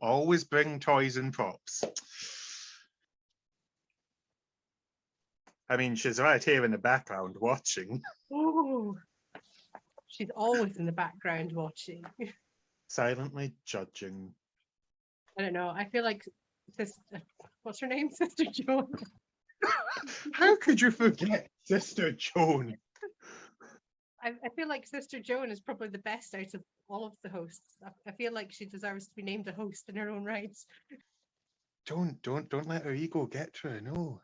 Always bring toys and props. I mean, she's right here in the background watching. Oh, she's always in the background watching. Silently judging. I don't know. I feel like what's her name? Sister Joan. How could you forget Sister Joan? I feel like Sister Joan is probably the best out of all of the hosts. I feel like she deserves to be named a host in her own right. Don't let her ego get to her. No.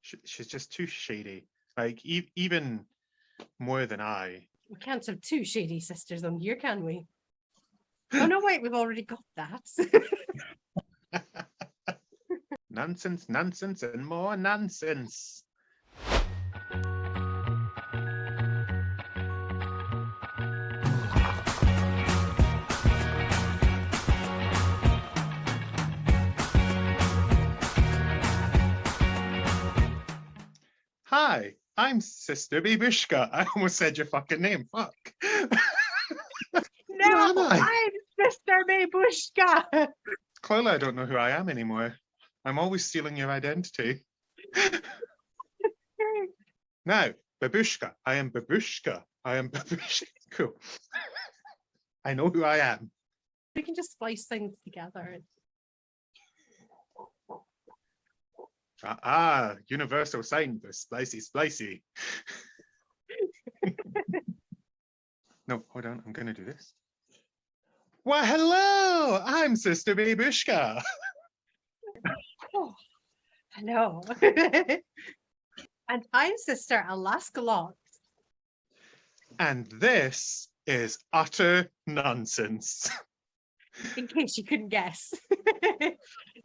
She's just too shady. Like even more than I. We can't have two shady sisters on here, can we? Oh no, wait, we've already got that. Nonsense, and more nonsense. Hi, I'm Sister Babeushka. I almost said your fucking name. Fuck. No, I'm Sister Babeushka. Clearly, I don't know who I am anymore. I'm always stealing your identity. Now, Babeushka. I am Babeushka. I am Babeushka. Cool. I know who I am. We can just splice things together. Universal sign for splicey. No, hold on. I'm going to do this. Well, hello. I'm Sister Babeushka. Oh, hello. And I'm Sister Alaska Lot. And this is utter nonsense. In case you couldn't guess.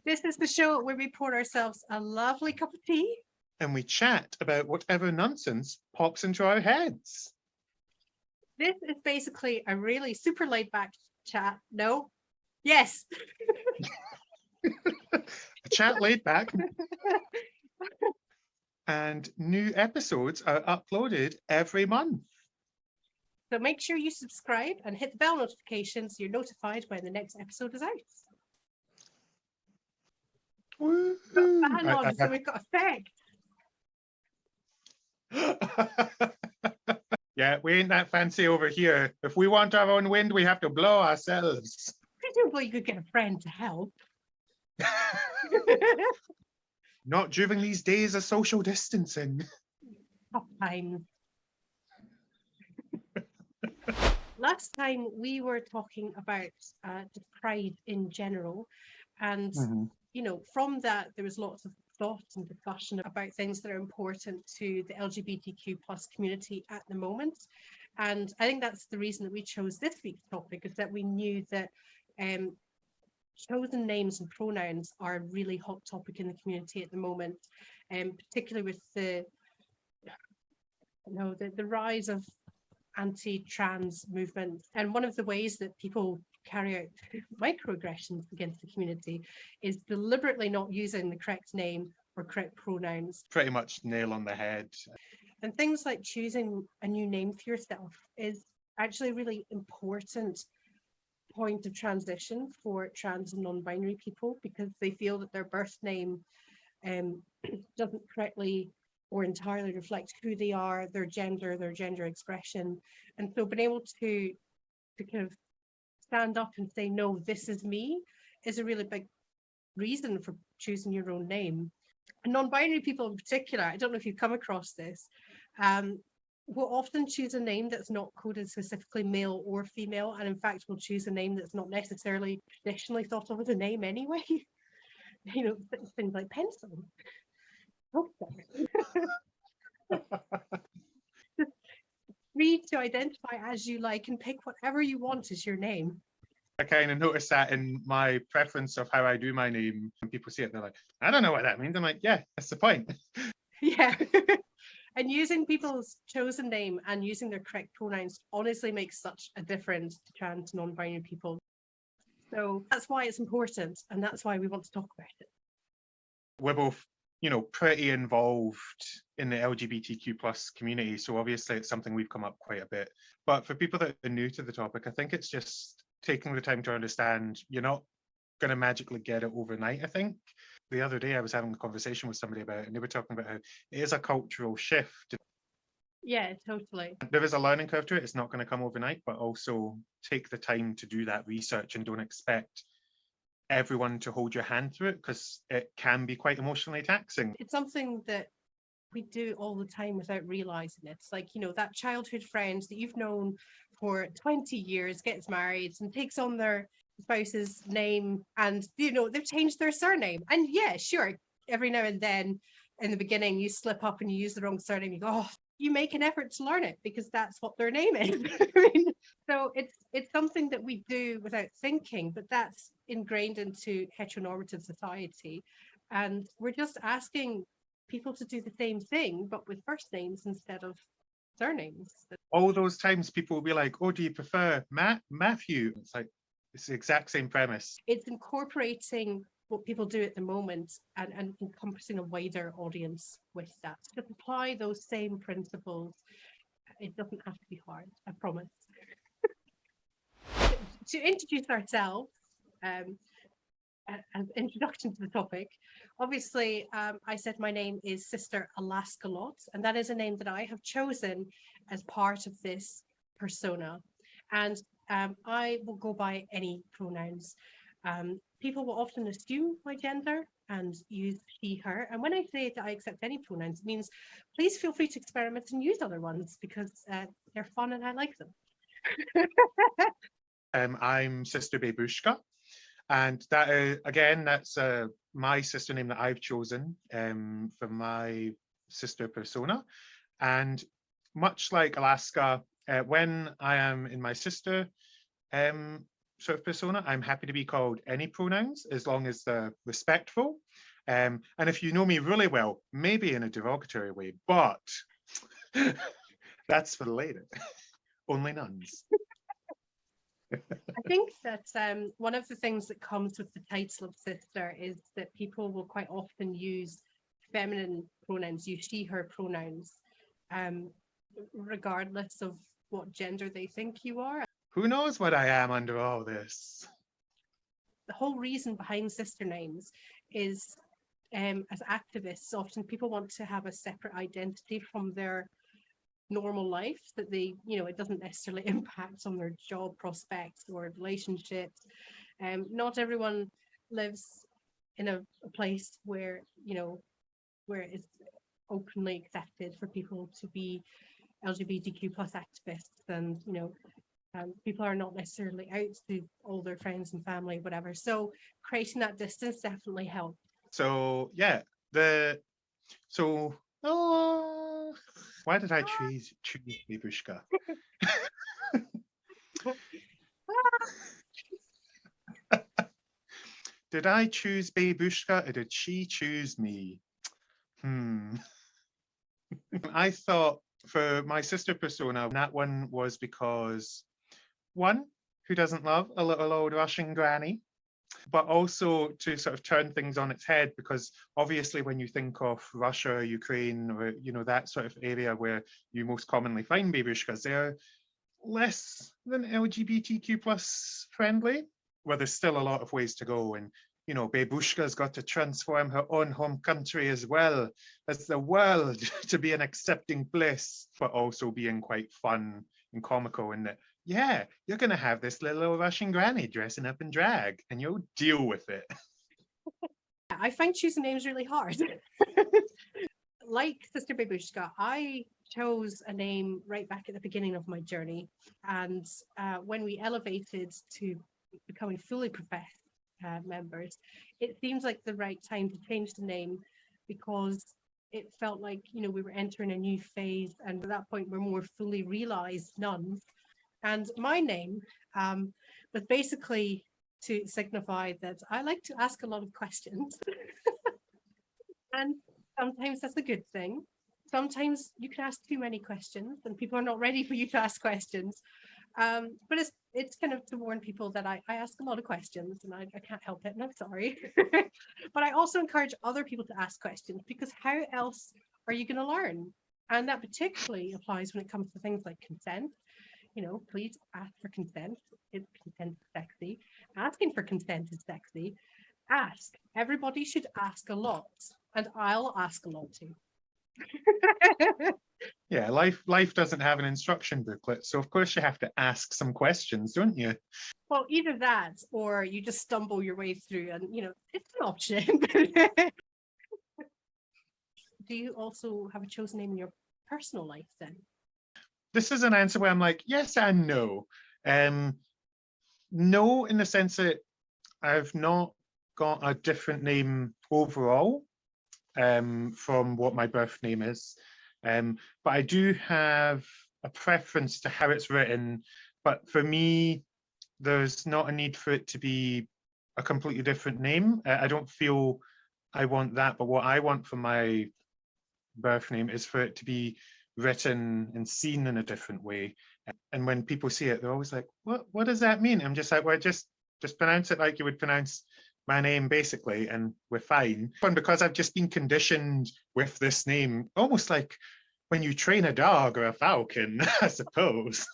This is the show where we pour ourselves a lovely cup of tea. And we chat about whatever nonsense pops into our heads. This is basically a really super laid back chat. No? Yes. A chat laid back. And new episodes are uploaded every month. So make sure you subscribe and hit the bell notification so you're notified when the next episode is out. Fan on, so we've got effect. Yeah, we ain't that fancy over here. If we want our own wind, we have to blow ourselves. Presumably you could get a friend to help. Not during these days of social distancing. Tough times. Last time we were talking about the pride in general, and you know, from that there was lots of thought and discussion about things that are important to the LGBTQ plus community at the moment. And I think that's the reason that we chose this week's topic, is that we knew that chosen names and pronouns are a really hot topic in the community at the moment, particularly with the rise of anti-trans movement. And one of the ways that people carry out microaggressions against the community is deliberately not using the correct name or correct pronouns. Pretty much nail on the head. And things like choosing a new name for yourself is actually a really important point of transition for trans and non-binary people, because they feel that their birth name doesn't correctly or entirely reflect who they are, their gender expression. And so being able to kind of stand up and say, no, this is me, is a really big reason for choosing your own name. And non-binary people in particular, I don't know if you've come across this, will often choose a name that's not coded specifically male or female, and in fact will choose a name that's not necessarily traditionally thought of as a name anyway. You know, things like pencil. Just free to identify as you like and pick whatever you want as your name. I kind of noticed that in my preference of how I do my name. When people see it, they're like, I don't know what that means. I'm like, yeah, that's the point. Yeah. And using people's chosen name and using their correct pronouns honestly makes such a difference to trans non-binary people. So that's why it's important, and that's why we want to talk about it. We're both, pretty involved in the LGBTQ plus community. So obviously it's something we've come up quite a bit. But for people that are new to the topic, I think it's just taking the time to understand you're not going to magically get it overnight, I think. The other day I was having a conversation with somebody about it, and they were talking about how it is a cultural shift. Yeah, totally. There is a learning curve to it. It's not going to come overnight, but also take the time to do that research and don't expect everyone to hold your hand through it, because it can be quite emotionally taxing. It's something that we do all the time without realizing it. It's like, that childhood friend that you've known for 20 years gets married and takes on their spouse's name, and they've changed their surname. And yeah, sure, every now and then in the beginning you slip up and you use the wrong surname. You go, oh, you make an effort to learn it because that's what their name is. So it's something that we do without thinking, but that's ingrained into heteronormative society, and we're just asking people to do the same thing but with first names instead of surnames. All those times people will be like, oh, do you prefer Matthew? It's like, it's the exact same premise. It's incorporating what people do at the moment and encompassing a wider audience with that. To apply those same principles, it doesn't have to be hard, I promise. To introduce ourselves, as introduction to the topic, obviously, I said my name is Sister Alaska Lot, and that is a name that I have chosen as part of this persona. And I will go by any pronouns. People will often assume my gender and use she, her. And when I say that I accept any pronouns, it means please feel free to experiment and use other ones because they're fun and I like them. I'm Sister Babeushka, and that is, again, that's my sister name that I've chosen for my sister persona. And much like Alaska, when I am in my sister sort of persona, I'm happy to be called any pronouns as long as they're respectful. And if you know me really well, maybe in a derogatory way, but that's for later. Only nuns. I think that one of the things that comes with the title of sister is that people will quite often use feminine pronouns, use she, her pronouns, regardless of what gender they think you are. Who knows what I am under all this? The whole reason behind sister names is, as activists, often people want to have a separate identity from their normal life, that they, it doesn't necessarily impact on their job prospects or relationships. Not everyone lives in a place where, where it's openly accepted for people to be LGBTQ plus activists, and, people are not necessarily out to all their friends and family, whatever. So creating that distance definitely helps. So yeah, why did I choose Babeushka? Did I choose Babeushka or did she choose me? I thought for my sister persona, that one was because, one, who doesn't love a little old Russian granny? But also to sort of turn things on its head, because obviously when you think of Russia, Ukraine, or that sort of area where you most commonly find babushkas, they're less than LGBTQ plus friendly, where there's still a lot of ways to go. And Babushka's got to transform her own home country as well as the world to be an accepting place, but also being quite fun and comical in that, yeah, you're going to have this little Russian granny dressing up in drag and you'll deal with it. I find choosing names really hard. Like Sister Babeushka, I chose a name right back at the beginning of my journey. And when we elevated to becoming fully professed members, it seems like the right time to change the name, because it felt like, we were entering a new phase. And at that point, we're more fully realized nuns. And my name was basically to signify that I like to ask a lot of questions. And sometimes that's a good thing. Sometimes you can ask too many questions and people are not ready for you to ask questions. But it's kind of to warn people that I ask a lot of questions and I can't help it, and I'm sorry. But I also encourage other people to ask questions, because how else are you going to learn? And that particularly applies when it comes to things like consent. please ask for consent. Consent is sexy. Asking for consent is sexy. Ask. Everybody should ask a lot, and I'll ask a lot too. Yeah, life doesn't have an instruction booklet, so of course you have to ask some questions, don't you? Well, either that, or you just stumble your way through, and it's an option. Do you also have a chosen name in your personal life then? This is an answer where I'm like, yes and no. No, in the sense that I've not got a different name overall from what my birth name is. But I do have a preference to how it's written. But for me, there's not a need for it to be a completely different name. I don't feel I want that, but what I want for my birth name is for it to be written and seen in a different way. And when people see it, they're always like, what does that mean? I'm just like, well, just pronounce it like you would pronounce my name, basically, and we're fine. And because I've just been conditioned with this name, almost like when you train a dog or a falcon, I suppose.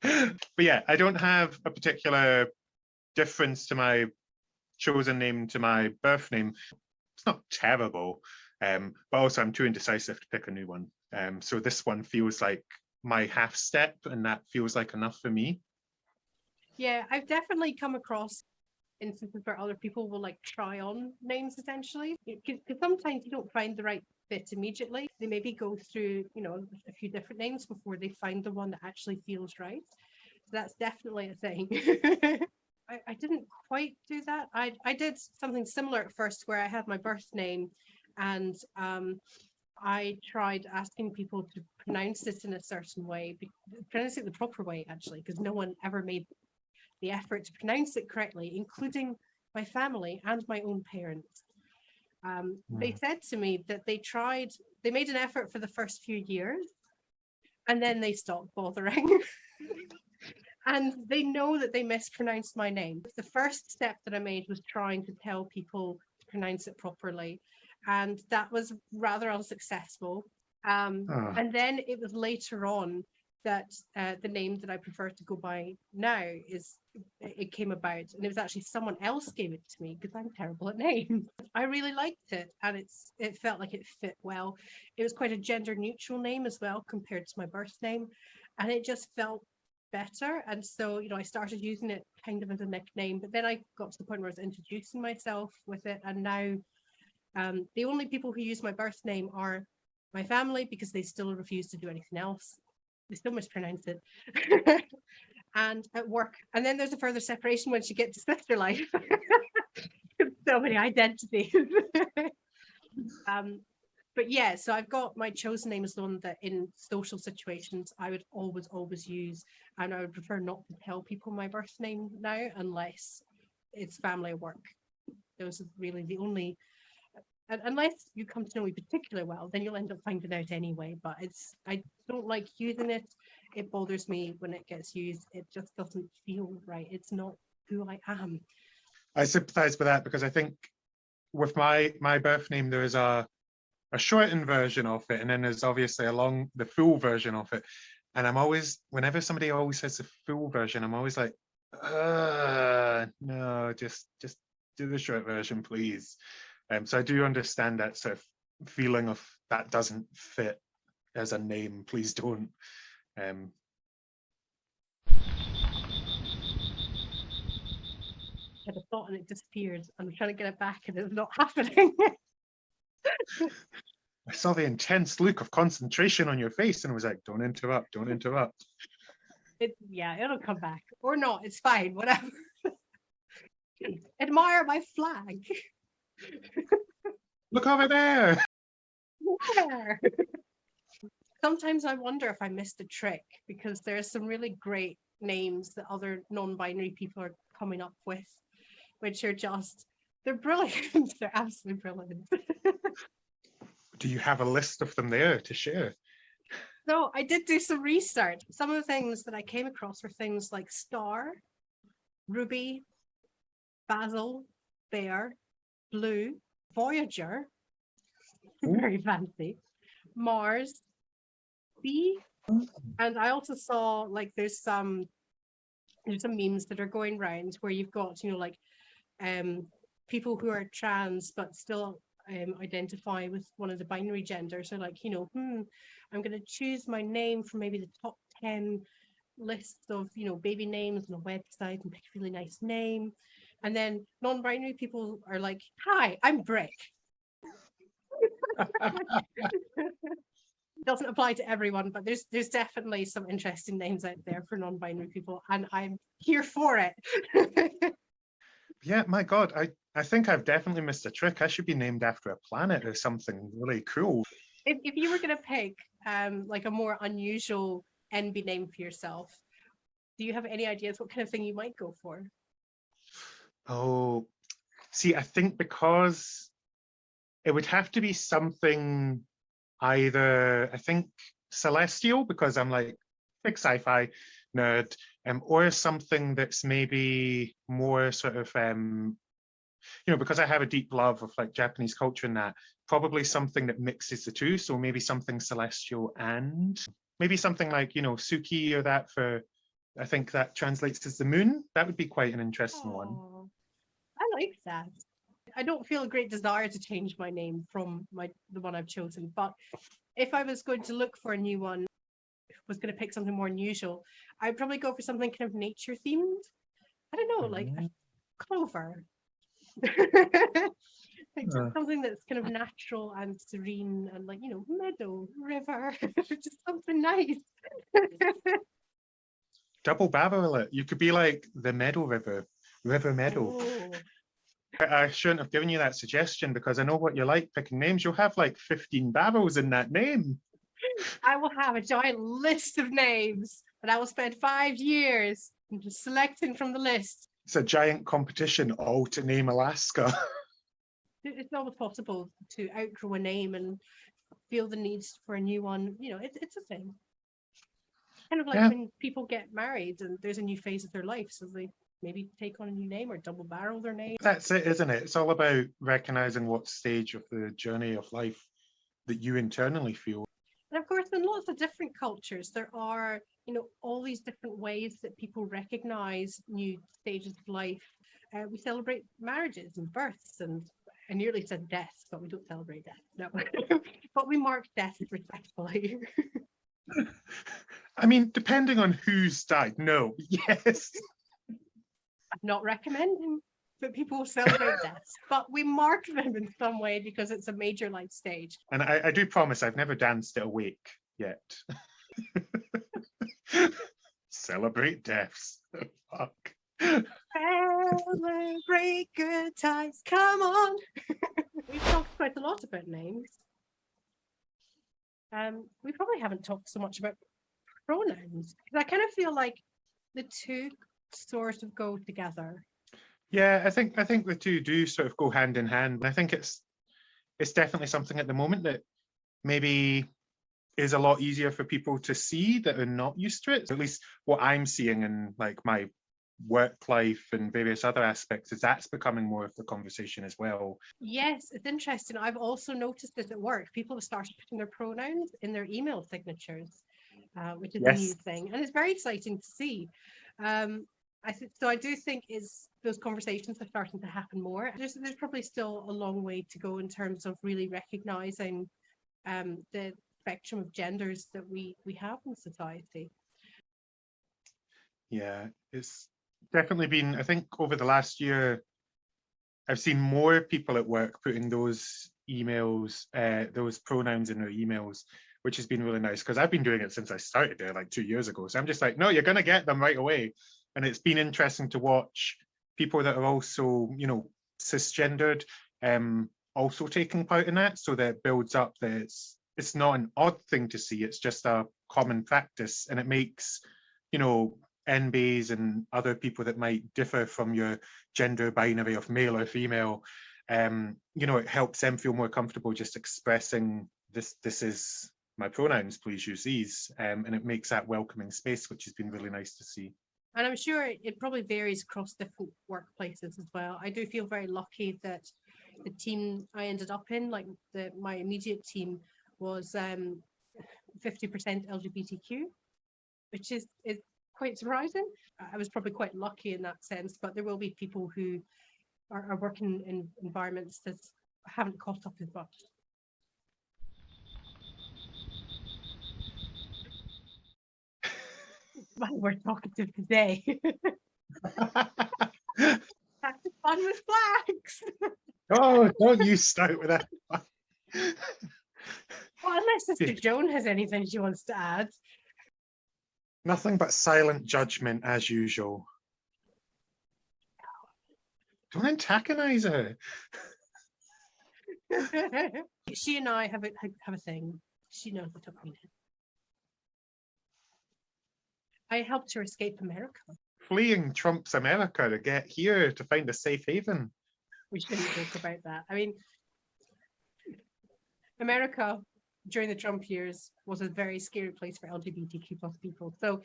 But yeah, I don't have a particular difference to my chosen name to my birth name. It's not terrible, but also I'm too indecisive to pick a new one. So this one feels like my half step, and that feels like enough for me. Yeah, I've definitely come across instances where other people will like try on names essentially, because sometimes you don't find the right fit immediately. They maybe go through a few different names before they find the one that actually feels right. So that's definitely a thing. I didn't quite do that. I did something similar at first, where I had my birth name, and I tried asking people to pronounce it in a certain way, pronounce it the proper way actually, because no one ever made the effort to pronounce it correctly, including my family and my own parents. They said to me that they made an effort for the first few years, and then they stopped bothering. And they know that they mispronounced my name. The first step that I made was trying to tell people to pronounce it properly, and that was rather unsuccessful. And then it was later on that the name that I prefer to go by now it came about, and it was actually someone else gave it to me because I'm terrible at names. I really liked it, and it felt like it fit well. It was quite a gender neutral name as well compared to my birth name, and it just felt better. And so I started using it kind of as a nickname, but then I got to the point where I was introducing myself with it, and now the only people who use my birth name are my family, because they still refuse to do anything else. They still mispronounce it. And at work. And then there's a further separation once you get to sister life. So many identities. But yeah, so I've got my chosen name as the one that in social situations I would always use, and I would prefer not to tell people my birth name now unless it's family or work. Those are really the only, unless you come to know me particularly well, then you'll end up finding out anyway. But I don't like using it. It bothers me when it gets used. It just doesn't feel right. It's not who I am. I sympathize with that, because I think with my birth name, there is a shortened version of it, and then there's obviously the full version of it. And I'm always, whenever somebody always says the full version, I'm always like, no, just do the short version, please. So I do understand that sort of feeling of that doesn't fit as a name. Please don't. Had a thought and it disappeared. I'm trying to get it back and it's not happening. I saw the intense look of concentration on your face and was like, don't interrupt, don't interrupt. It'll come back. Or not, it's fine, whatever. Admire my flag. Look over there. Where? Sometimes I wonder if I missed a trick, because there's some really great names that other non-binary people are coming up with, which are they're brilliant. They're absolutely brilliant. Do you have a list of them there to share? So I did do some research. Some of the things that I came across were things like Star, Ruby, Basil, Bear, Blue, Voyager, very fancy, Mars, Bee, And I also saw like there's some memes that are going around where you've got, like people who are trans but still identify with one of the binary genders. So like, I'm going to choose my name from maybe the top 10 lists of, baby names on a website and pick a really nice name. And then non-binary people are like, hi, I'm Brick. Doesn't apply to everyone, but there's definitely some interesting names out there for non-binary people, and I'm here for it. Yeah, my God, I think I've definitely missed a trick. I should be named after a planet or something really cool. If you were going to pick like a more unusual NB name for yourself, do you have any ideas what kind of thing you might go for? Oh, see, I think because it would have to be something either, I think, celestial, because I'm like big sci-fi nerd, or something that's maybe more sort of, because I have a deep love of like Japanese culture and that, probably something that mixes the two. So maybe something celestial and maybe something like, Suki or that for, I think that translates as the moon. That would be quite an interesting one. I like that. I don't feel a great desire to change my name from the one I've chosen, but if I was going to look for a new one, was going to pick something more unusual, I'd probably go for something kind of nature themed. I don't know, like a clover. Like just something that's kind of natural and serene and like, meadow, river, just something nice. Double barrel it. You could be like the Meadow River Meadow. Oh. I shouldn't have given you that suggestion because I know what you like picking names. You'll have like 15 barrels in that name. I will have a giant list of names and I will spend 5 years just selecting from the list. It's a giant competition all to name Alaska. It's always possible to outgrow a name and feel the needs for a new one. It's a thing. Kind of like when people get married and there's a new phase of their life, so they maybe take on a new name or double barrel their name. That's it, isn't it? It's all about recognizing what stage of the journey of life that you internally feel. And of course, in lots of different cultures, there are, all these different ways that people recognize new stages of life. We celebrate marriages and births, and I nearly said deaths, but we don't celebrate death. No, but we mark death respectfully. I mean, depending on who's died, no, yes. I'm not recommending that people celebrate deaths, but we mark them in some way because it's a major life stage. And I do promise I've never danced at a wake yet. Celebrate deaths. Fuck. Celebrate good times. Come on. We've talked quite a lot about names. We probably haven't talked so much about pronouns because I kind of feel like the two sort of go together. Yeah, I think the two do sort of go hand in hand. I think it's definitely something at the moment that maybe is a lot easier for people to see that are not used to it. At least what I'm seeing in like my work life and various other aspects is that's becoming more of the conversation as well. Yes, it's interesting. I've also noticed this at work. People have started putting their pronouns in their email signatures, which is a new thing, and it's very exciting to see. I do think those conversations are starting to happen more. There's probably still a long way to go in terms of really recognizing the spectrum of genders that we have in society. Yeah, it's definitely been, I think over the last year, I've seen more people at work putting those emails, those pronouns in their emails, which has been really nice because I've been doing it since I started there like 2 years ago. So I'm just like, no, you're going to get them right away. And it's been interesting to watch people that are also, cisgendered, also taking part in that. So that it builds up that it's not an odd thing to see. It's just a common practice, and it makes, NBs and other people that might differ from your gender binary of male or female, it helps them feel more comfortable just expressing this is my pronouns, please use these. And it makes that welcoming space, which has been really nice to see. And I'm sure it probably varies across different workplaces as well. I do feel very lucky that the team I ended up in, like my immediate team, was 50% LGBTQ, which is quite surprising. I was probably quite lucky in that sense, but there will be people who are working in environments that haven't caught up as much. Well, we're talkative today. That's fun with flags. Oh, don't you start with that. Well, unless Sister Joan has anything she wants to add. Nothing but silent judgment as usual. Don't antagonize her. She and I have a thing. She knows what I mean. I helped her escape America. Fleeing Trump's America to get here to find a safe haven. We shouldn't joke about that. I mean, America during the Trump years was a very scary place for LGBTQ plus people. So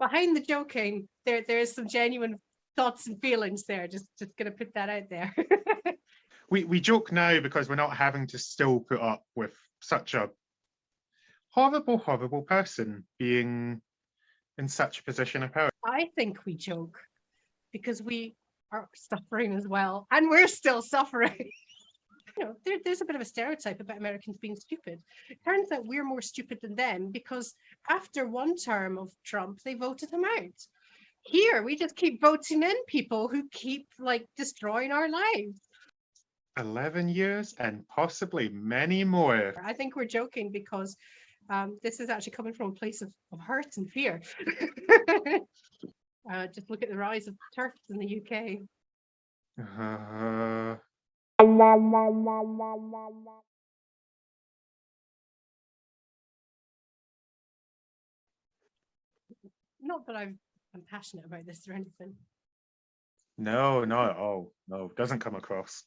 behind the joking, there is some genuine thoughts and feelings there. Just gonna put that out there. We joke now because we're not having to still put up with such a horrible, horrible person being in such a position of power. I think we joke because we are suffering as well, and we're still suffering. You know, there's a bit of a stereotype about Americans being stupid. It turns out we're more stupid than them because after one term of Trump, they voted him out. Here, we just keep voting in people who keep like destroying our lives. 11 years and possibly many more. I think we're joking because this is actually coming from a place of hurt and fear. Just look at the rise of turfs in the UK. Not that I'm passionate about this or anything. No, not at all. No, doesn't come across.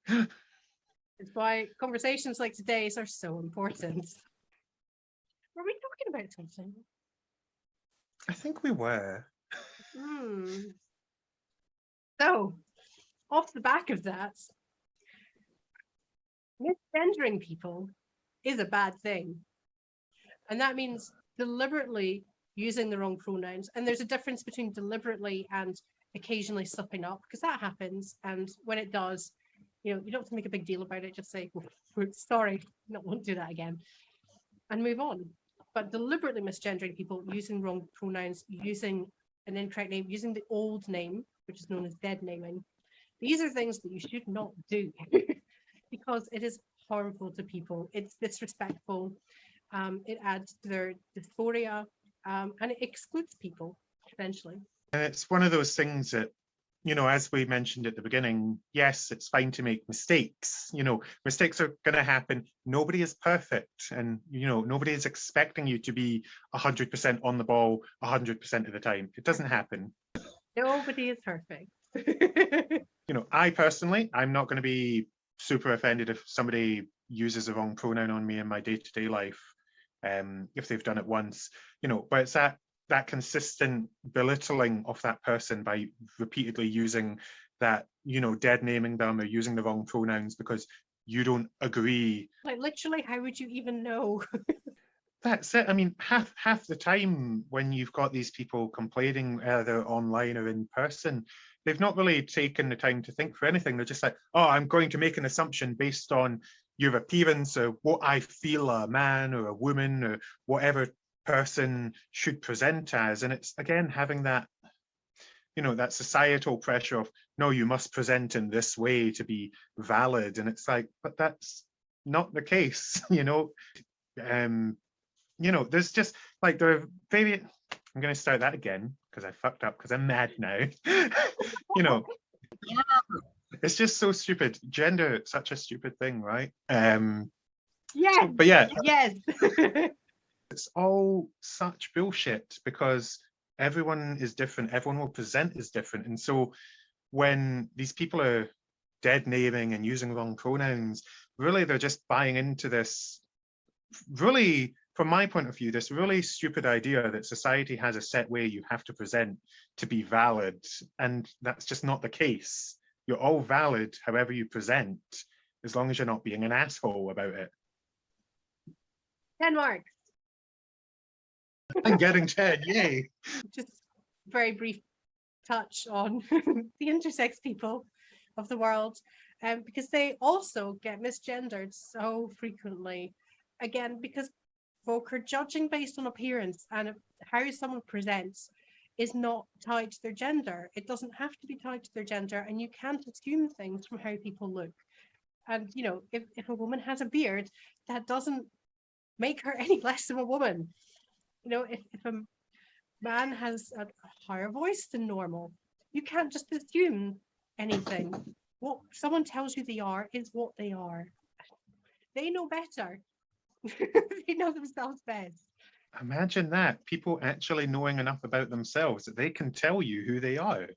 It's why conversations like today's are so important. Were we talking about something? I think we were. So, off the back of that, misgendering people is a bad thing. And that means deliberately using the wrong pronouns. And there's a difference between deliberately and occasionally slipping up, because that happens. And when it does, you know, you don't have to make a big deal about it. Just say, sorry, won't do that again, and move on. But deliberately misgendering people, using wrong pronouns, using an incorrect name, using the old name, which is known as dead naming, these are things that you should not do because it is harmful to people. It's disrespectful. It adds to their dysphoria, and it excludes people, essentially. And it's one of those things that, you know, as we mentioned at the beginning, yes, it's fine to make mistakes. You know, mistakes are going to happen. Nobody is perfect. And, you know, nobody is expecting you to be 100% on the ball 100% of the time. It doesn't happen. Nobody is perfect. You know, I personally, I'm not going to be super offended if somebody uses the wrong pronoun on me in my day-to-day life, if they've done it once, you know, but it's that consistent belittling of that person by repeatedly using that, you know, dead naming them or using the wrong pronouns because you don't agree. Like, literally, how would you even know? That's it. I mean, half the time when you've got these people complaining either online or in person, they've not really taken the time to think for anything. They're just like, oh, I'm going to make an assumption based on your appearance or what I feel a man or a woman or whatever person should present as. And it's, again, having that, you know, that societal pressure of, no, you must present in this way to be valid. And it's like, but that's not the case, you know. You know, there's just like I'm going to start that again because I fucked up because I'm mad now. You know, it's just so stupid. Gender, such a stupid thing, right? Yeah. But yeah. Yes. It's all such bullshit because everyone is different. Everyone will present as different. And so when these people are dead naming and using wrong pronouns, really they're just buying into this, really, from my point of view, this really stupid idea that society has a set way you have to present to be valid. And that's just not the case. You're all valid however you present, as long as you're not being an asshole about it. 10 marks. I'm getting 10, yay. Just very brief touch on the intersex people of the world, because they also get misgendered so frequently. Again, because folk are judging based on appearance, and how someone presents is not tied to their gender. It doesn't have to be tied to their gender, and you can't assume things from how people look. And, you know, if a woman has a beard, that doesn't make her any less of a woman. You know, if a man has a higher voice than normal, you can't just assume anything. What someone tells you they are is what they are. They know better. They know themselves best. Imagine that, people actually knowing enough about themselves that they can tell you who they are.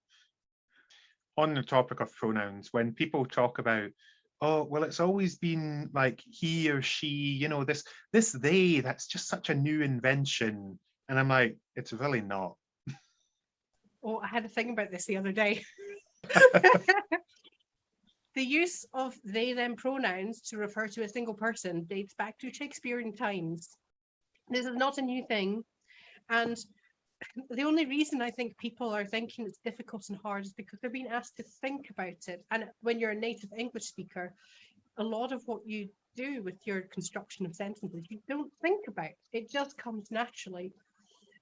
On the topic of pronouns, when people talk about, oh, well, it's always been like he or she, you know, this they, that's just such a new invention. And I'm like, it's really not. Oh, I had a thing about this the other day. The use of they, them pronouns to refer to a single person dates back to Shakespearean times. This is not a new thing. And the only reason I think people are thinking it's difficult and hard is because they're being asked to think about it. And when you're a native English speaker, a lot of what you do with your construction of sentences, you don't think about. It just comes naturally.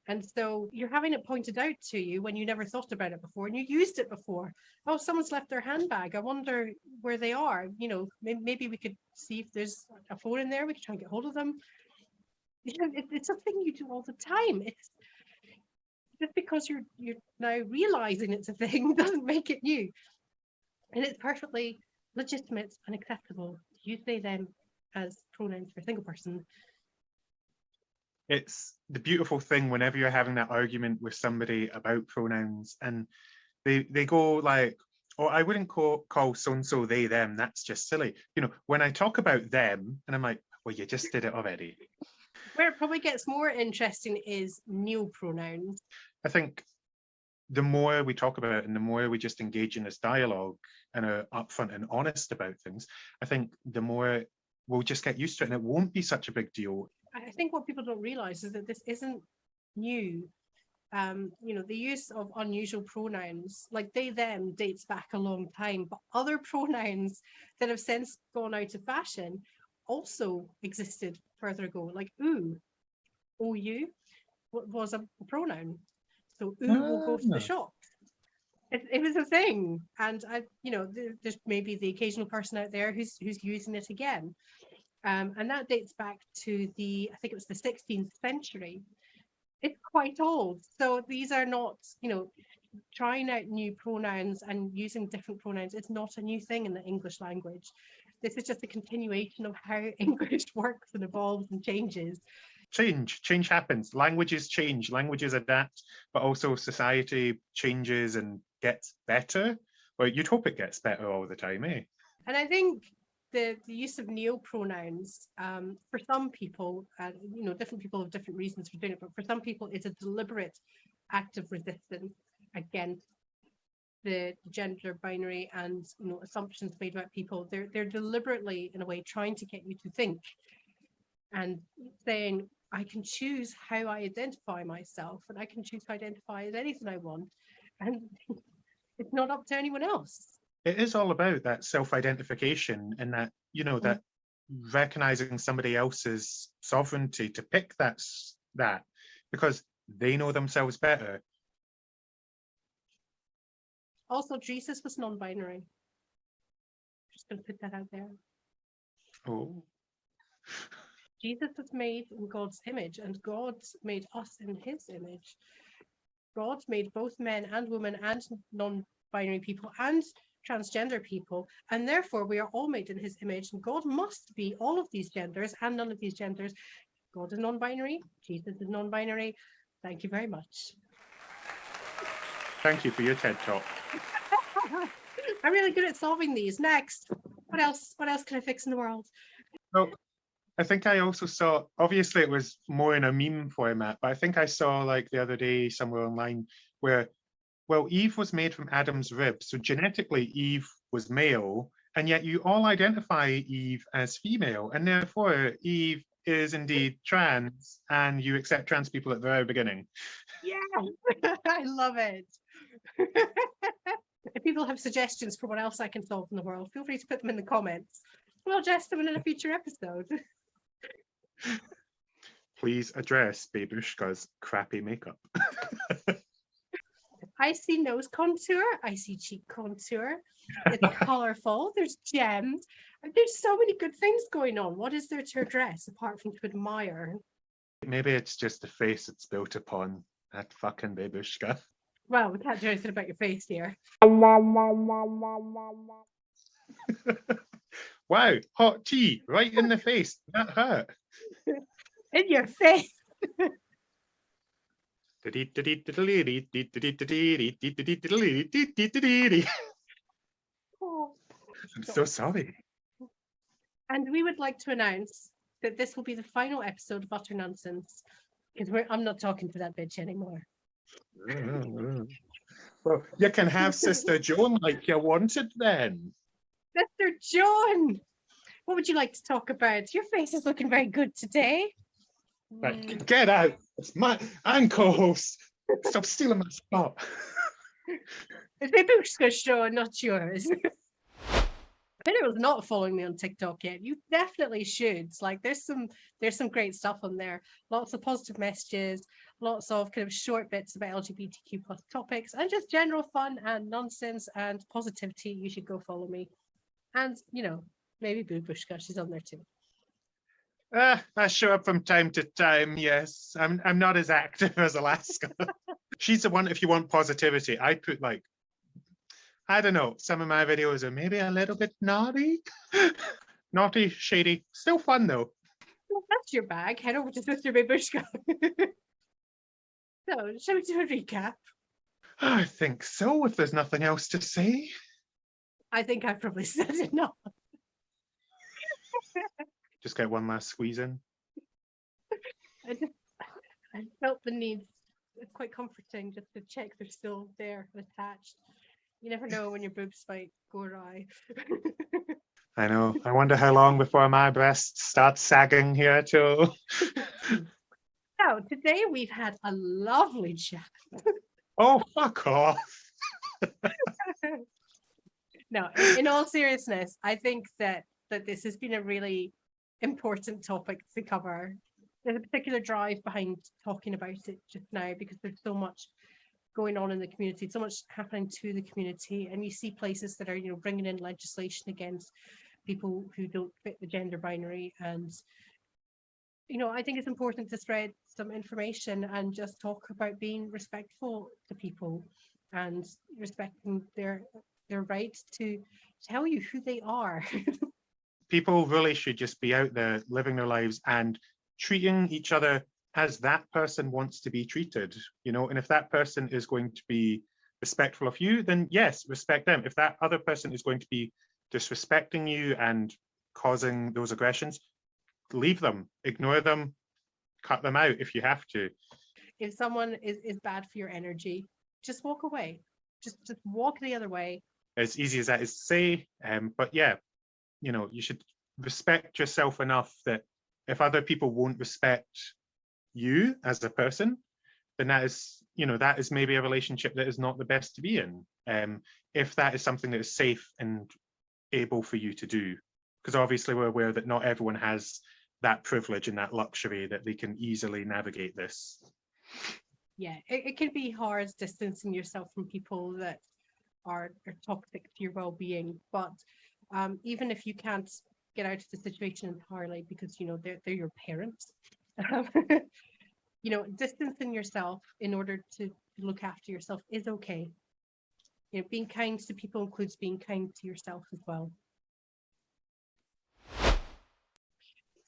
And so you're having it pointed out to you when you never thought about it before and you used it before. Oh, someone's left their handbag. I wonder where they are. You know, maybe we could see if there's a phone in there. We could try and get hold of them. It's a thing you do all the time. It's just because you're now realizing it's a thing doesn't make it new. And it's perfectly legitimate and acceptable to use they, them as pronouns for a single person. It's the beautiful thing whenever you're having that argument with somebody about pronouns and they go like, oh, I wouldn't call so-and-so they, them. That's just silly. You know, when I talk about them and I'm like, well, you just did it already. Where it probably gets more interesting is neopronouns. I think the more we talk about it and the more we just engage in this dialogue and are upfront and honest about things, I think the more we'll just get used to it and it won't be such a big deal. I think what people don't realize is that this isn't new. You know, the use of unusual pronouns like they, them dates back a long time, but other pronouns that have since gone out of fashion also existed further ago, like oo, ou was a pronoun. So oo will go to the shop. It was a thing. And you know, there's maybe the occasional person out there who's using it again. And that dates back to I think it was the 16th century. It's quite old. So these are not, you know, trying out new pronouns and using different pronouns. It's not a new thing in the English language. This is just a continuation of how English works and evolves and changes. Change happens. Languages change, languages adapt, but also society changes and gets better. Well, you'd hope it gets better all the time, eh? And I think the use of neopronouns, for some people, you know, different people have different reasons for doing it, but for some people it's a deliberate act of resistance against the gender binary and, you know, assumptions made about people. They're deliberately, in a way, trying to get you to think and saying, I can choose how I identify myself and I can choose to identify as anything I want. And it's not up to anyone else. It is all about that self-identification and that, you know, that recognizing somebody else's sovereignty to pick that because they know themselves better. Also, Jesus was non-binary. Just going to put that out there. Oh. Jesus was made in God's image, and God made us in his image. God made both men and women and non-binary people and transgender people, and therefore we are all made in his image, and God must be all of these genders and none of these genders. God is non-binary, Jesus is non-binary. Thank you very much. Thank you for your TED Talk. I'm really good at solving these. Next. What else can I fix in the world? Well, I think I also saw, obviously it was more in a meme format, but I think I saw like the other day somewhere online where, well, Eve was made from Adam's rib. So genetically Eve was male, and yet you all identify Eve as female. And therefore Eve is indeed trans and you accept trans people at the very beginning. Yeah, I love it. If people have suggestions for what else I can solve in the world, feel free to put them in the comments. We'll address them in a future episode. Please address Babeushka's crappy makeup. I see nose contour, I see cheek contour. It's colourful, there's gems. There's so many good things going on. What is there to address apart from to admire? Maybe it's just the face it's built upon. That fucking Babeushka. Well, we can't do anything about your face here. Wow, hot tea right in the face. That hurt. In your face. Oh, I'm so sorry. and we would like to announce that this will be the final episode of Utter Nonsense, because I'm not talking to that bitch anymore. Well, you can have Sister Joan like you wanted then. Mr. John, what would you like to talk about? Your face is looking very good today. Right, get out. I'm co-host. Stop stealing my spot. It's Babeushka's show and not yours. If anyone's not following me on TikTok yet, you definitely should. Like, there's some great stuff on there. Lots of positive messages, lots of kind of short bits about LGBTQ plus topics, and just general fun and nonsense and positivity. You should go follow me. And, you know, maybe Babeushka, she's on there too. I show up from time to time, yes. I'm not as active as Alaska. She's the one, if you want positivity, I put like, I don't know, some of my videos are maybe a little bit naughty. Naughty, shady, still fun though. Well, that's your bag. Head over to Sister Babeushka. So, shall we do a recap? I think so, if there's nothing else to say. I think I've probably said enough. Just get one last squeeze in. I felt the need. It's quite comforting just to check they're still there attached. You never know when your boobs might go awry. I know. I wonder how long before my breasts start sagging here too. So today we've had a lovely chat. Oh, fuck off. No, in all seriousness, I think that this has been a really important topic to cover. There's a particular drive behind talking about it just now because there's so much going on in the community, so much happening to the community, and you see places that are, you know, bringing in legislation against people who don't fit the gender binary. And, you know, I think it's important to spread some information and just talk about being respectful to people and respecting their right to tell you who they are. People really should just be out there living their lives and treating each other as that person wants to be treated, you know, and if that person is going to be respectful of you, then yes, respect them. If that other person is going to be disrespecting you and causing those aggressions, leave them, ignore them, cut them out if you have to. If someone is bad for your energy, just walk away. Just walk the other way. As easy as that is to say, but yeah, you know, you should respect yourself enough that if other people won't respect you as a person, then that is, you know, that is maybe a relationship that is not the best to be in. If that is something that is safe and able for you to do, because obviously we're aware that not everyone has that privilege and that luxury that they can easily navigate this. Yeah, it can be hard distancing yourself from people that are toxic to your well-being, but even if you can't get out of the situation entirely because, you know, they're your parents, you know, distancing yourself in order to look after yourself is okay. You know, being kind to people includes being kind to yourself as well.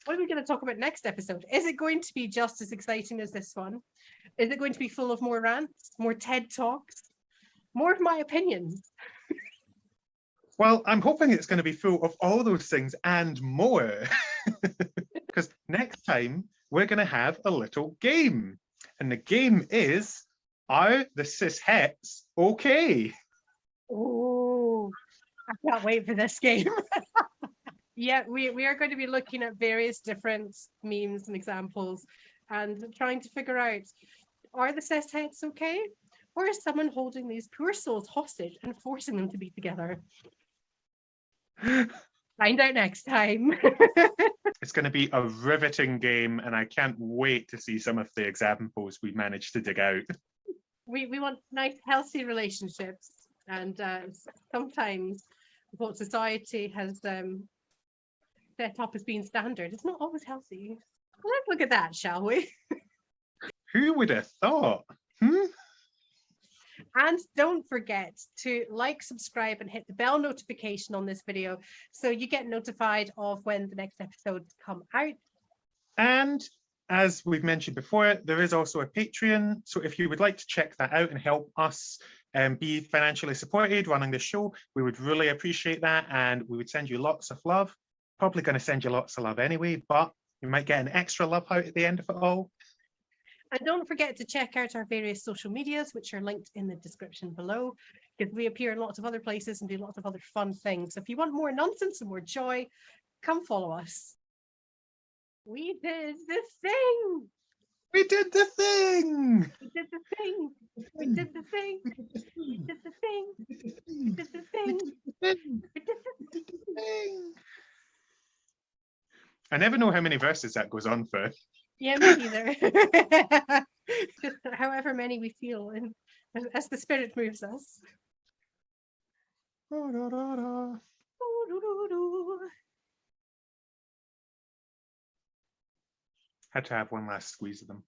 What are we going to talk about next episode? Is it going to be just as exciting as this one? Is it going to be full of more rants, more TED Talks, more of my opinions? Well, I'm hoping it's going to be full of all those things and more. Because next time we're going to have a little game. And the game is, are the cis hets okay? Oh, I can't wait for this game. Yeah, we are going to be looking at various different memes and examples and trying to figure out, are the cis heads okay? Or is someone holding these poor souls hostage and forcing them to be together? Find out next time. It's going to be a riveting game, and I can't wait to see some of the examples we managed to dig out. We want nice, healthy relationships, and sometimes what society has set up as being standard, it's not always healthy. Let's look at that, shall we? Who would have thought? And don't forget to like, subscribe, and hit the bell notification on this video so you get notified of when the next episodes come out. And as we've mentioned before, there is also a Patreon. So if you would like to check that out and help us be financially supported running the show, we would really appreciate that. And we would send you lots of love. Probably going to send you lots of love anyway, but you might get an extra love out at the end of it all. And don't forget to check out our various social medias, which are linked in the description below, because we appear in lots of other places and do lots of other fun things. So if you want more nonsense and more joy, come follow us. We did the thing! We did the thing! We did the thing! We did the thing! We did the thing! We did the thing! We did the thing! I never know how many verses that goes on for. Yeah, me neither. Just however many we feel and as the spirit moves us. Had to have one last squeeze of them.